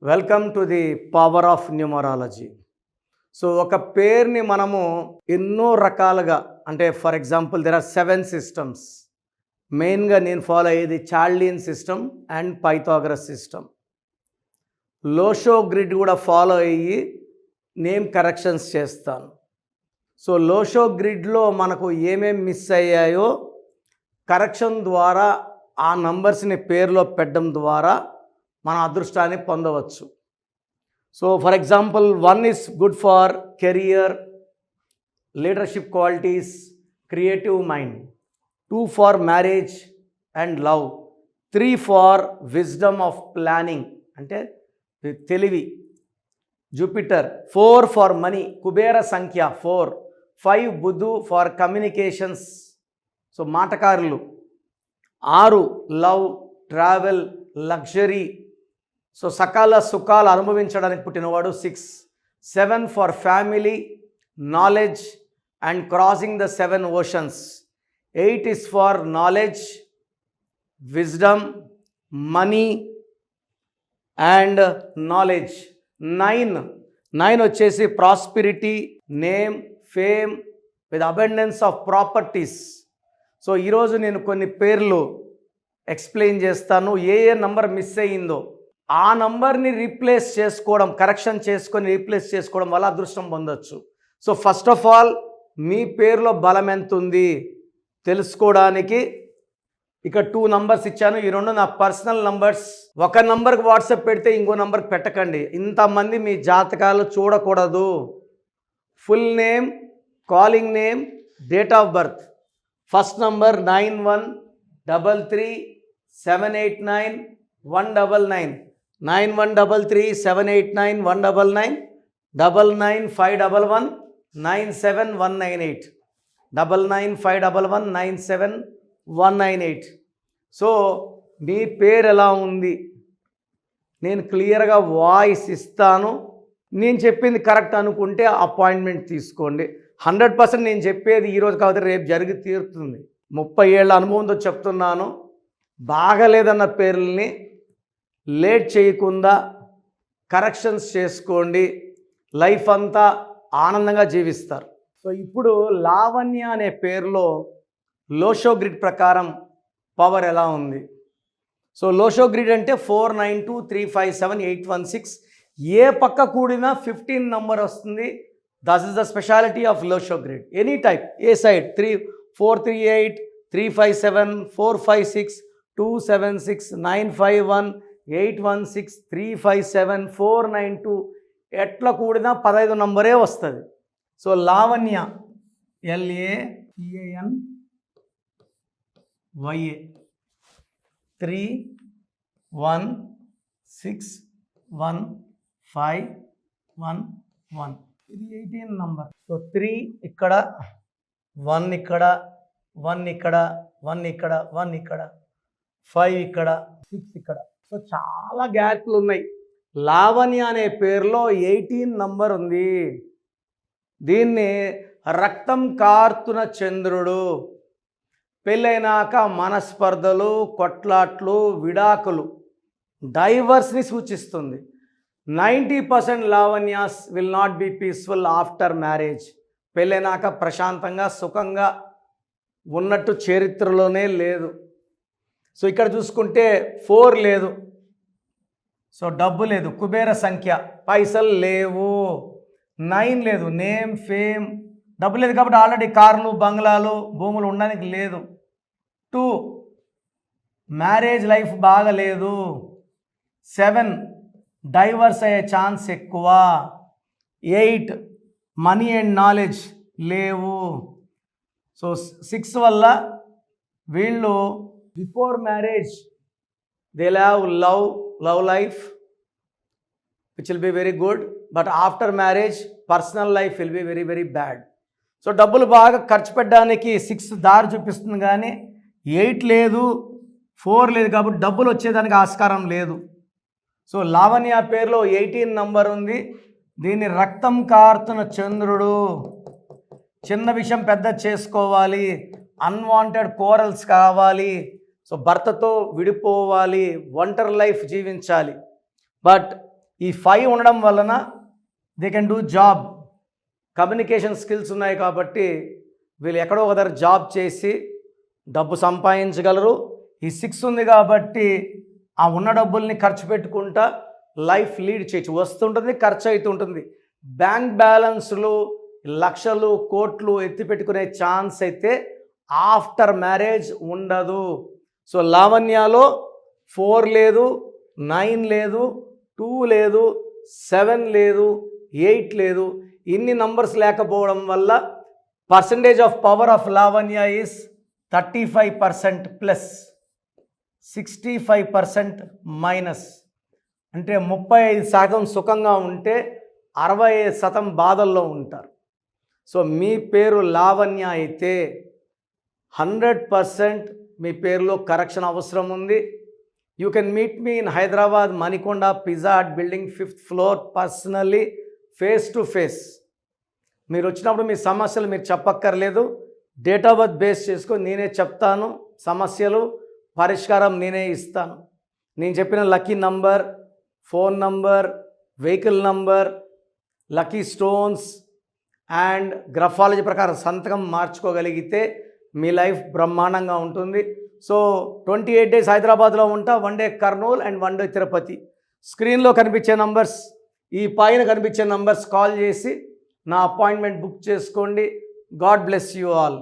Welcome to the power of numerology. So ఒక పేరుని మనము ఎన్నో రకాలుగా, అంటే for example there are 7 systems. మెయిన్గా నేను ఫాలో అయ్యేది Chaldean system and Pythagoras system. Lo Shu grid కూడా ఫాలో అయ్యి నేమ్ కరెక్షన్స్ చేస్తాను. సో లోషో గ్రిడ్లో మనకు ఏమేమి మిస్ అయ్యాయో కరెక్షన్ ద్వారా ఆ నంబర్స్ని పేరులో పెట్టడం ద్వారా మన అదృష్టాన్ని పొందవచ్చు. So for example 1 is good for career, leadership qualities, creative mind. 2 for marriage and love. 3 for wisdom of planning, అంటే తెలివి, జూపిటర్. 4 ఫార్ మనీ, కుబేర సంఖ్య 4. 5 బుధు ఫార్ కమ్యూనికేషన్స్, సో మాటకారులు. 6 లవ్, ట్రావెల్, లగ్జరీ, సో సకాల సుఖాలు అనుభవించడానికి పుట్టినవాడు. 6. 7 for family, knowledge and crossing the 7 oceans. 8 is for knowledge, wisdom, money and knowledge. 9 వచ్చేసి prosperity, name, fame with abundance of properties. So ఈరోజు నేను కొన్ని పేర్లు ఎక్స్ప్లెయిన్ చేస్తాను. ఏ నంబర్ మిస్ అయ్యిందో ఆ నంబర్ని రీప్లేస్ చేసుకోవడం, కరెక్షన్ చేసుకొని రీప్లేస్ చేసుకోవడం వల్ల అదృష్టం పొందొచ్చు. సో ఫస్ట్ ఆఫ్ ఆల్ మీ పేరులో బలం ఎంత ఉంది తెలుసుకోవడానికి ఇక 2 నంబర్స్ ఇచ్చాను. ఈ 2 నా పర్సనల్ నంబర్స్. ఒక నంబర్కి వాట్సాప్ పెడితే ఇంకో నంబర్కి పెట్టకండి. ఇంతమంది మీ జాతకాలు చూడకూడదు. Full name, calling name, date of birth. First number 9133789199, 9133789199, 9951197198, 9951197198. So మీ పేరు ఎలా ఉంది నేను క్లియర్గా వాయిస్ ఇస్తాను. నేను చెప్పింది కరెక్ట్ అనుకుంటే అపాయింట్మెంట్ తీసుకోండి. 100% నేను చెప్పేది ఈరోజు కాకపోతే రేపు జరిగి తీరుతుంది. 30 ఏళ్ళ అనుభవంతో చెప్తున్నాను. బాగలేదన్న పేర్లని లేట్ చేయకుండా కరెక్షన్స్ చేసుకోండి, లైఫ్ అంతా ఆనందంగా జీవిస్తారు. సో ఇప్పుడు లావణ్య అనే పేరులో లోషో గ్రిడ్ ప్రకారం పవర్ ఎలా ఉంది? సో లోషో గ్రిడ్ అంటే 4923578116. ఏ పక్క కూడినా 15 నంబర్ వస్తుంది. That is the speciality of Lo Shu grid. Any type, A side 438, 357, 456, 276, 951, 816, 357, 492 ఎట్లా కూడినా 15 నంబరే వస్తుంది. So Lavanya LAVANYA 31615111. ఇది 18 నంబర్. సో 3 ఇక్కడ, 1 ఇక్కడ, 1 ఇక్కడ, 1 ఇక్కడ, 1 ఇక్కడ, 5 ఇక్కడ, 6 ఇక్కడ. సో చాలా గ్యాప్లు ఉన్నాయి. లావణ్య అనే పేరులో 18 నంబర్ ఉంది. దీన్ని రక్తం కార్తున చంద్రుడు. పెళ్ళైనాక మనస్పర్ధలు, కొట్లాట్లు, విడాకులు, డైవర్స్ని సూచిస్తుంది. 90% Lavanyas will not be peaceful after marriage. పెళ్ళైనాక ప్రశాంతంగా సుఖంగా ఉన్నట్టు చరిత్రలోనే లేదు. సో ఇక్కడ చూసుకుంటే 4 లేదు, సో డబ్బు లేదు, కుబేర సంఖ్య, పైసలు లేవు. 9 లేదు, నేమ్, ఫేమ్, డబ్బు లేదు కాబట్టి ఆల్రెడీ కార్లు, బంగ్లాలు, భూములు ఉండడానికి లేదు. 2 మ్యారేజ్ లైఫ్ బాగలేదు. 7 డైవర్స్ అయ్యే ఛాన్స్ ఎక్కువ. 8 మనీ అండ్ నాలెడ్జ్ లేవు. సో 6 వల్ల వీళ్ళు before marriage they'll have love life which will be very good, but after marriage personal life will be very very bad. So డబ్బులు బాగా ఖర్చు పెట్టడానికి 6 దారి చూపిస్తుంది, కానీ 8 లేదు, 4 లేదు కాబట్టి డబ్బులు వచ్చేదానికి ఆస్కారం లేదు. సో లావణ్య పేరులో 18 నంబర్ ఉంది. దీన్ని రక్తం కారుతున్న చంద్రుడు. చిన్న విషయం పెద్ద చేసుకోవాలి, అన్వాంటెడ్ కోరల్స్ కావాలి, సో భర్తతో విడిపోవాలి, ఒంటరి లైఫ్ జీవించాలి. బట్ ఈ 5 ఉండడం వలన they can do job, communication skills ఉన్నాయి కాబట్టి వీళ్ళు ఎక్కడో ఒక దగ్గర జాబ్ చేసి డబ్బు సంపాదించగలరు. ఈ 6 ఉంది కాబట్టి ఆ ఉన్న డబ్బుల్ని ఖర్చు పెట్టుకుంటా లైఫ్ లీడ్ చేయొచ్చు. వస్తుంటుంది, ఖర్చు అవుతుంటుంది. బ్యాంక్ బ్యాలెన్స్లు లక్షలు కోట్లు ఎత్తి పెట్టుకునే ఛాన్స్ అయితే ఆఫ్టర్ మ్యారేజ్ ఉండదు. సో లావణ్యలో 4 లేదు, 9 లేదు, 2 లేదు, 7 లేదు, 8 లేదు. ఇన్ని నంబర్స్ లేకపోవడం వల్ల percentage of power of Lavanya is 35% plus, 65% minus. అంటే 35% సుఖంగా ఉంటే 65% బాధల్లో ఉంటారు. సో మీ పేరు లావణ్య అయితే 100% మీ పేరులో కరెక్షన్ అవసరం ఉంది. You can meet me in Hyderabad Manikonda Pizza Hut building 5th floor personally face to face. మీరు వచ్చినప్పుడు మీ సమస్యలు మీరు చెప్పక్కర్లేదు, డేట్ ఆఫ్ బర్త్ బేస్ చేసుకొని నేనే చెప్తాను, సమస్యలు పరిష్కారం నేనే ఇస్తాను. నేను చెప్పిన lucky number, phone number, vehicle number, lucky stones and graphology ప్రకారం సంతకం మార్చుకోగలిగితే మీ లైఫ్ బ్రహ్మాండంగా ఉంటుంది. సో 28 days హైదరాబాద్లో ఉంటా, 1 day Kurnool and 1 day Tirupati. స్క్రీన్లో కనిపించే నంబర్స్, ఈ పైన కనిపించే నంబర్స్ కాల్ చేసి నా అపాయింట్మెంట్ బుక్ చేసుకోండి. God bless you all.